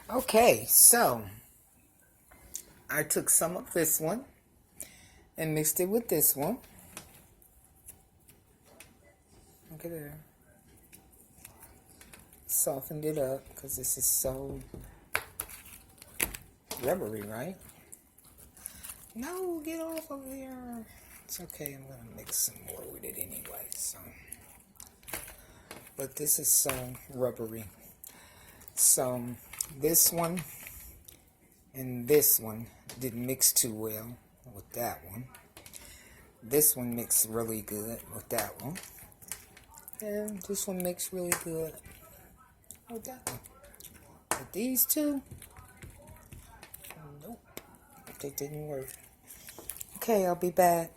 Okay, so I took some of this one and mixed it with this one. Look at there. Softened it up because this is so rubbery, right? No, get off of there. It's okay, I'm going to mix some more with it anyway. So, but this is so rubbery. So this one and this one didn't mix too well with that one. This one mixed really good with that one. And this one mixed really good with that one. But these two, nope, they didn't work. Okay, I'll be back.